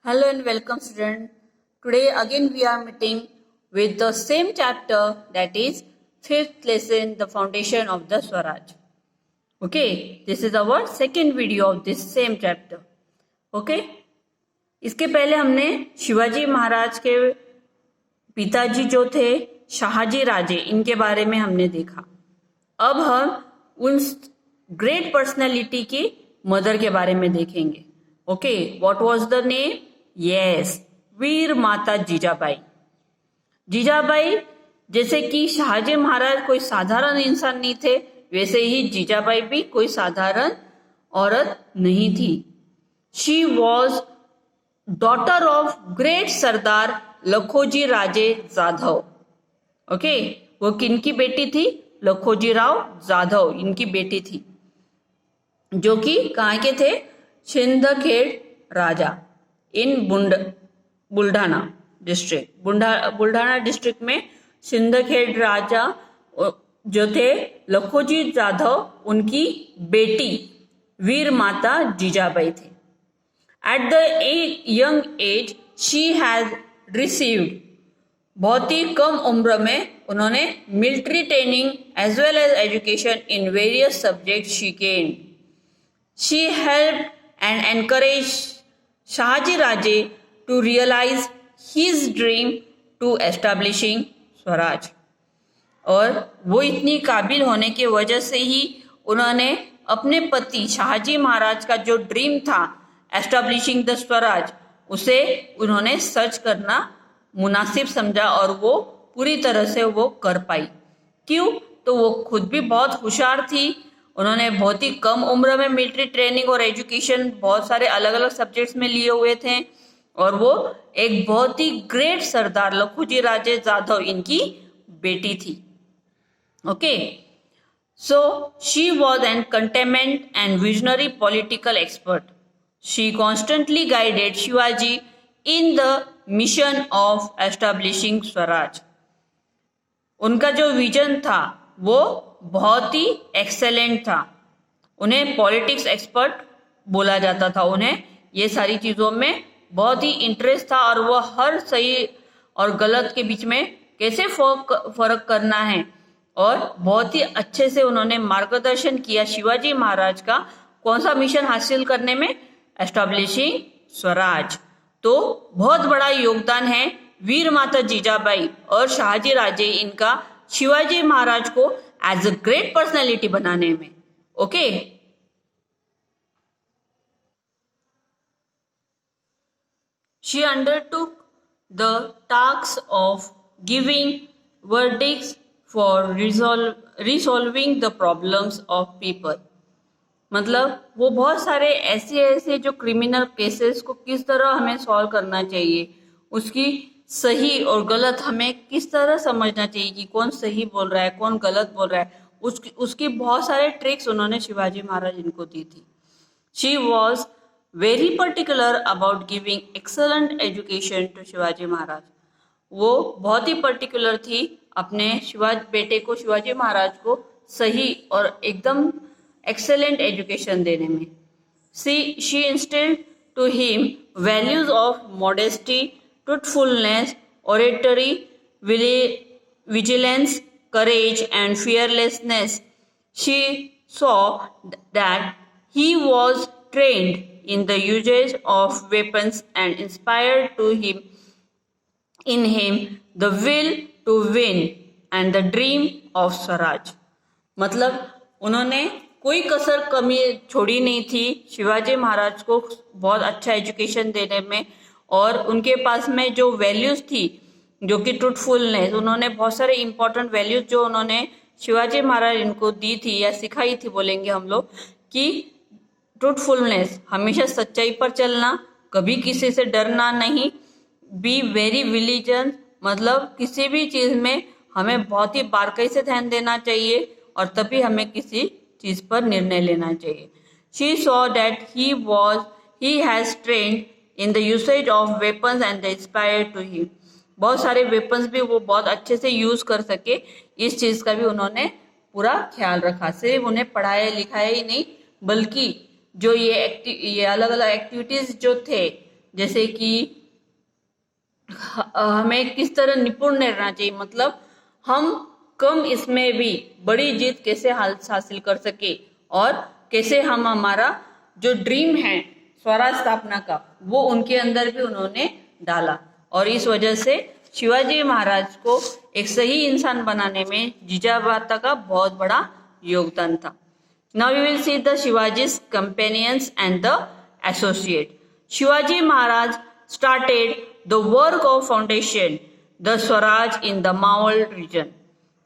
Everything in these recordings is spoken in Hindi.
Hello and welcome student. Today again we are meeting with the same chapter, that is fifth lesson, the foundation of the Swaraj. Okay, this is our second video of this same chapter. Okay, इसके पहले हमने शिवाजी महाराज के पिताजी जो थे शाहजी राजे, इनके बारे में हमने देखा. अब हम उन ग्रेट पर्सनैलिटी की मदर के बारे में देखेंगे. Okay, what was the name? Yes, Veer माता जीजाबाई. जीजाबाई जैसे कि शाहजी महाराज कोई साधारण इंसान नहीं थे, वैसे ही जीजाबाई भी कोई साधारण औरत नहीं थी. She was daughter of great Sardar Lakhoji Raje Jadhav. Okay, वो किनकी बेटी थी? लखोजी राव जाधव इनकी बेटी थी, जो कि कहाँ के थे? सिंदखेड राजा इन बुल्ढाना डिस्ट्रिक्ट. बुल्ढाना डिस्ट्रिक्ट में सिंदखेड राजा जो थे लखोजी जाधव, उनकी बेटी वीर माता जीजाबाई थे. At the young age she has received, बहुत ही कम उम्र में उन्होंने military training as well as education in various subject she gained. She helped and encourage Shahaji Raje to realize his dream to establishing Swaraj. और वो इतनी काबिल होने की वजह से ही उन्होंने अपने पति शाहजी महाराज का जो ड्रीम था एस्टेब्लिशिंग द स्वराज, उसे उन्होंने सर्च करना मुनासिब समझा और वो पूरी तरह से वो कर पाई. क्यों? तो वो खुद भी बहुत होशियार थी. उन्होंने बहुत ही कम उम्र में मिलिट्री ट्रेनिंग और एजुकेशन बहुत सारे अलग अलग सब्जेक्ट्स में लिए हुए थे, और वो एक बहुत ही ग्रेट सरदार लखोजी राजे जाधव इनकी बेटी थी. Okay, so she was an containment and visionary political expert. She constantly guided Shivaji in the mission of establishing Swaraj. उनका जो विजन था वो बहुत ही एक्सेलेंट था. उन्हें पॉलिटिक्स एक्सपर्ट बोला जाता था. उन्हें ये सारी चीजों में बहुत ही इंटरेस्ट था, और वो हर सही और गलत के बीच में कैसे फर्क करना है, और बहुत ही अच्छे से उन्होंने मार्गदर्शन किया शिवाजी महाराज का कौन सा मिशन हासिल करने में, एस्टेब्लिशिंग स्वराज. तो बहुत बड़ा योगदान है वीर माता जीजाबाई और शाहजी राजे इनका शिवाजी महाराज को एज अ ग्रेट पर्सनैलिटी बनाने में. Okay, she undertook the task of giving verdicts for resolving the problems of people. मतलब वो बहुत सारे ऐसे जो क्रिमिनल केसेस को किस तरह हमें सॉल्व करना चाहिए, उसकी सही और गलत हमें किस तरह समझना चाहिए कि कौन सही बोल रहा है कौन गलत बोल रहा है, उसकी बहुत सारे ट्रिक्स उन्होंने शिवाजी महाराज इनको दी थी. She was very particular about giving excellent education to Shivaji Maharaj. वो बहुत ही पर्टिकुलर थी अपने बेटे को शिवाजी महाराज को सही और एकदम एक्सेलेंट एजुकेशन देने में. She instilled to him values of modesty, truthfulness, oratory, vigilance, courage, and fearlessness. She saw that he was trained in the usage of weapons and inspired in him the will to win and the dream of Swaraj. मतलब उन्होंने कोई कसर कमी छोड़ी नहीं थी शिवाजी महाराज को बहुत अच्छा एजुकेशन देने में, और उनके पास में जो वैल्यूज थी जो कि ट्रूथफुलनेस, उन्होंने बहुत सारे इंपॉर्टेंट वैल्यूज जो उन्होंने शिवाजी महाराज इनको दी थी या सिखाई थी, बोलेंगे हम लोग, कि ट्रूथफुलनेस, हमेशा सच्चाई पर चलना, कभी किसी से डरना नहीं, बी वेरी विजिलेंट, मतलब किसी भी चीज में हमें बहुत ही बारीकी से ध्यान देना चाहिए और तभी हमें किसी चीज पर निर्णय लेना चाहिए. She saw that he has trained in the usage of weapons and inspired to him. बहुत सारे वेपन्स भी वो बहुत अच्छे से यूज कर सके, इस चीज का भी उन्होंने पूरा ख्याल रखा. सिर्फ उन्हें पढ़ाया लिखाया ही नहीं, बल्कि जो ये अलग अलग एक्टिविटीज जो थे जैसे कि हमें किस तरह निपुण रहना चाहिए, मतलब हम कम इसमें भी बड़ी जीत कैसे हासिल कर सके और कैसे हम हमारा जो ड्रीम है स्वराज स्थापना का वो उनके अंदर भी उन्होंने डाला। और इस वजह से शिवाजी महाराज को एक सही इंसान बनाने में जिजाबाता का बहुत बड़ा योगदान था। Now we will see the Shivaji's companions and the associate. Shivaji Maharaj started the work of foundation, the Swaraj in the Mawal region.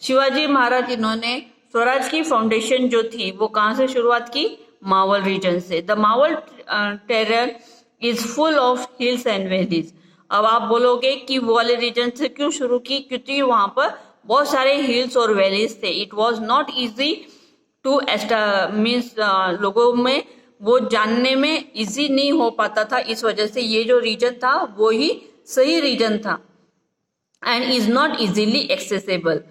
Shivaji Maharaj इन्होंने स्वराज की फाउंडेशन जो थी वो कहाँ से शुरुआत की? मावल रीजन से। The Maval terrain is full of hills and valleys. अब आप बोलोगे कि वो वाले रीजन से क्यों शुरू की? क्योंकि वहां पर बहुत सारे हिल्स और वैलीज थे। It was not easy two means लोगों में वो जानने में इजी नहीं हो पाता था, इस वजह से ये जो रीजन था वो ही सही रीजन था and is not easily accessible.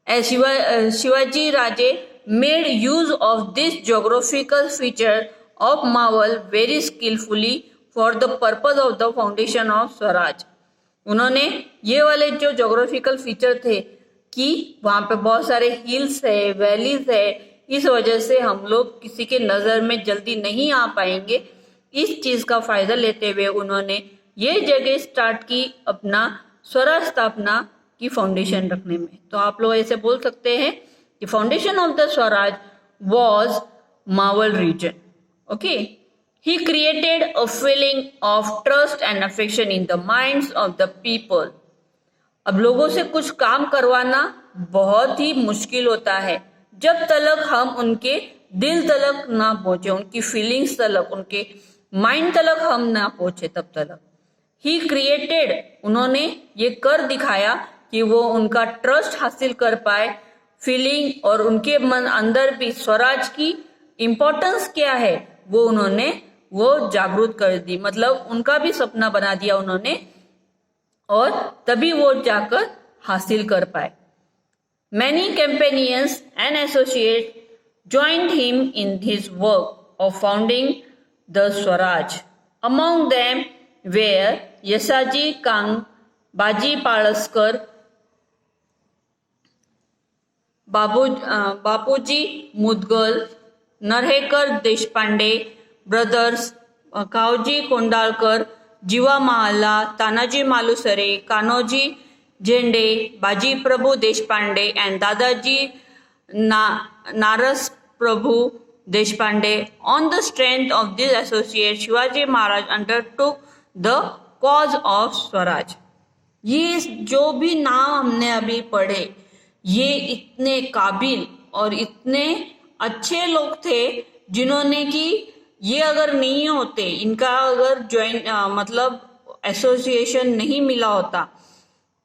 Shivaji Raje made use of this geographical feature of Maval very skilfully for the purpose of the foundation of Swaraj. उन्होंने ये वाले जो जोग्राफिकल फीचर थे कि वहां पे बहुत सारे हिल्स है, वैलीज है, इस वजह से हम लोग किसी के नजर में जल्दी नहीं आ पाएंगे, इस चीज का फायदा लेते हुए उन्होंने ये जगह स्टार्ट की अपना स्वराज स्थापना की फाउंडेशन रखने में। तो आप लोग ऐसे बोल सकते हैं कि foundation of the Swaraj was Maval region. Okay, he created a feeling of trust and affection in the minds of the people. अब लोगों से कुछ काम करवाना बहुत ही मुश्किल होता है जब तक हम उनके दिल तलक ना पहुंचे, उनकी फीलिंग्स तलक, उनके माइंड तलक हम ना पहुंचे तब तक। ही क्रिएटेड, उन्होंने ये कर दिखाया कि वो उनका ट्रस्ट हासिल कर पाए, फीलिंग, और उनके मन अंदर भी स्वराज की इम्पोर्टेंस क्या है वो उन्होंने वो जागरूक कर दी, मतलब उनका भी सपना बना दिया उन्होंने, और तभी वो जाकर हासिल कर पाए। Many companions and associates joined him in his work of founding the Swaraj. Among them were Yasaji Kang, Baji Palaskar, Bapuji Mudgal, Narhekar Deshpande brothers, Kauji Kondalkar, Jiva Mahalla, Tanaji Malusare, Kanoji Jende, Baji Prabhu Deshpande and Dadaji Naras Prabhu Deshpande. On the strength of this associate, Shivaji Maharaj undertook the cause of Swaraj. ये जो भी नाम हमने अभी पढ़े ये इतने काबिल और इतने अच्छे लोग थे जिन्होंने कि ये अगर नहीं होते, इनका अगर ज्वाइन मतलब एसोसिएशन नहीं मिला होता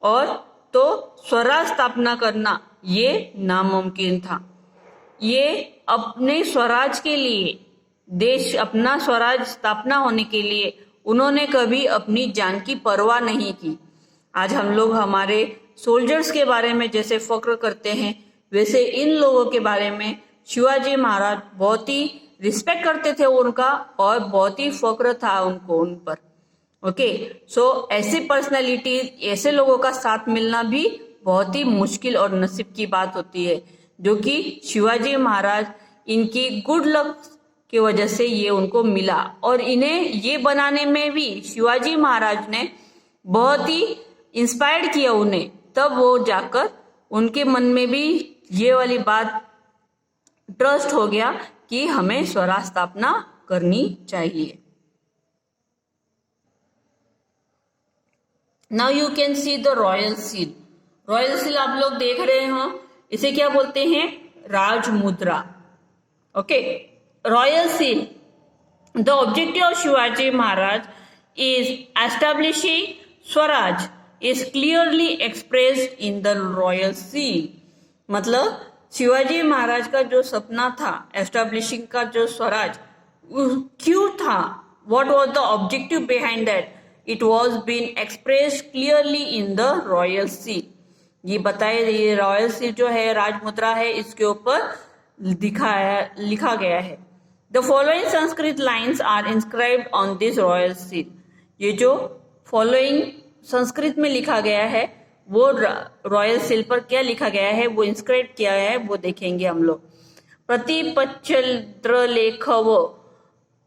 और तो स्वराज स्थापना करना ये नामुमकिन था। ये अपने स्वराज के लिए, देश अपना स्वराज स्थापना होने के लिए उन्होंने कभी अपनी जान की परवाह नहीं की। आज हम लोग हमारे सोल्जर्स के बारे में जैसे फक्र करते हैं, वैसे इन लोगों के बारे में शिवाजी महाराज बहुत ही रिस्पेक्ट करते थे उनका, और बहुत ही फक्र था उनको उन पर। ओके, सो ऐसी पर्सनालिटी, ऐसे लोगों का साथ मिलना भी बहुत ही मुश्किल और नसीब की बात होती है, जो कि शिवाजी महाराज इनकी गुड लक की वजह से ये उनको मिला, और इन्हें ये बनाने में भी शिवाजी महाराज ने बहुत ही इंस्पायर्ड किया उन्हें, तब वो जाकर उनके मन में भी ये वाली बात ट्रस्ट हो गया कि हमें स्वराज स्थापना करनी चाहिए। Now you can see the royal seal. Royal seal आप लोग देख रहे हो, इसे क्या बोलते हैं? राज मुद्रा। Okay, royal seal, the objective of Shivaji Maharaj is establishing Swaraj is clearly expressed in the royal seal. मतलब शिवाजी महाराज का जो सपना था एस्टैब्लिशिंग का, जो स्वराज क्यों था, what was the objective behind that, it was been expressed clearly in the royal seal. ये बताए, ये रॉयल सील जो है राजमुद्रा है, इसके ऊपर लिखा गया है। The following Sanskrit lines are inscribed on this royal seal. ये जो फॉलोइंग संस्कृत में लिखा गया है वो रॉयल सील पर क्या लिखा गया है, वो इंस्क्राइब किया है, वो देखेंगे हम लोग। प्रतिपच्चन्द्र लेखव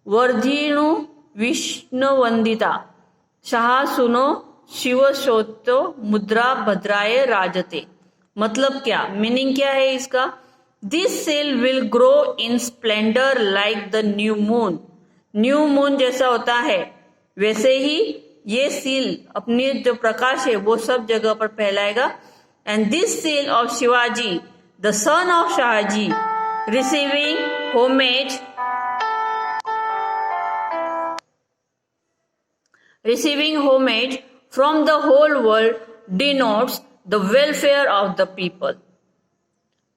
वर्धिणु विष्णुवंदिता शाह सुनो शिवशोतो मुद्रा भद्राय राजते। मतलब क्या, मीनिंग क्या है इसका? This seal will grow in Splendor like the new moon. New moon जैसा होता है वैसे ही ये सील अपनी जो प्रकाश है वो सब जगह पर फैलाएगा। And this seal of Shivaji the son of Shahji receiving homage from the whole world denotes the welfare of the people।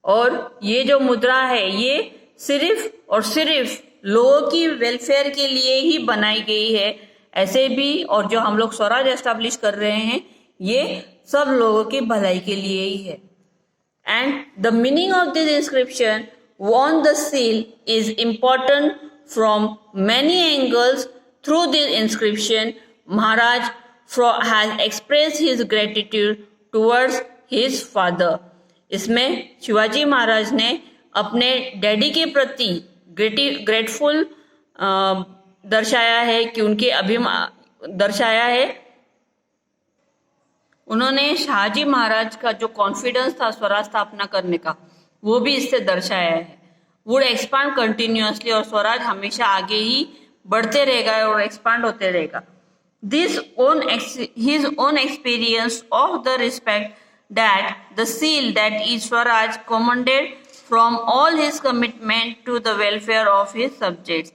और ये जो मुद्रा है ये सिर्फ और सिर्फ लोगों की वेलफेयर के लिए ही बनाई गई है। ऐसे भी और जो हम लोग स्वराज एस्टैब्लिश कर रहे हैं ये सब लोगों की भलाई के लिए ही है। And the meaning of this inscription on the seal is important from many angles. Through this inscription, Maharaj has expressed his gratitude towards his father। इसमें शिवाजी महाराज ने अपने डैडी के प्रति ग्रेटफुल दर्शाया है कि उनके दर्शाया है। उन्होंने शाहजी महाराज का जो कॉन्फिडेंस था स्वराज स्थापना करने का वो भी इससे दर्शाया है। वुड एक्सपांड कंटिन्यूअसली, और स्वराज हमेशा आगे ही बढ़ते रहेगा और एक्सपांड होते रहेगा। His own experience of the respect that the seal that is Swaraj commanded from all his commitment to the welfare of his subjects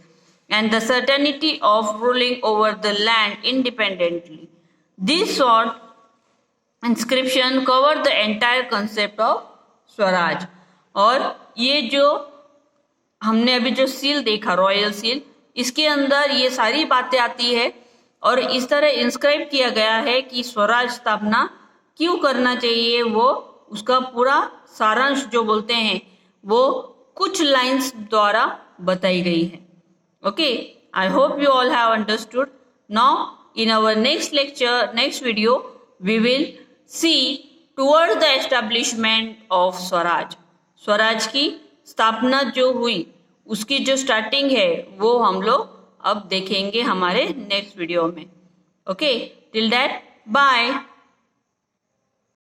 and the certainty of ruling over the land independently. This short inscription covered the entire concept of Swaraj. और ये जो हमने अभी जो सील देखा रॉयल सील, इसके अंदर ये सारी बातें आती है और इस तरह इंस्क्राइब किया गया है कि स्वराज स्थापना क्यों करना चाहिए, वो उसका पूरा सारांश जो बोलते हैं वो कुछ लाइंस द्वारा बताई गई है। Okay, I hope you all have understood. Now in our next lecture, next video, we will see toward the establishment of Swaraj. Swaraj की स्थापना जो हुई उसकी जो स्टार्टिंग है वो हम लोग अब देखेंगे हमारे नेक्स्ट वीडियो में। Okay, till that bye.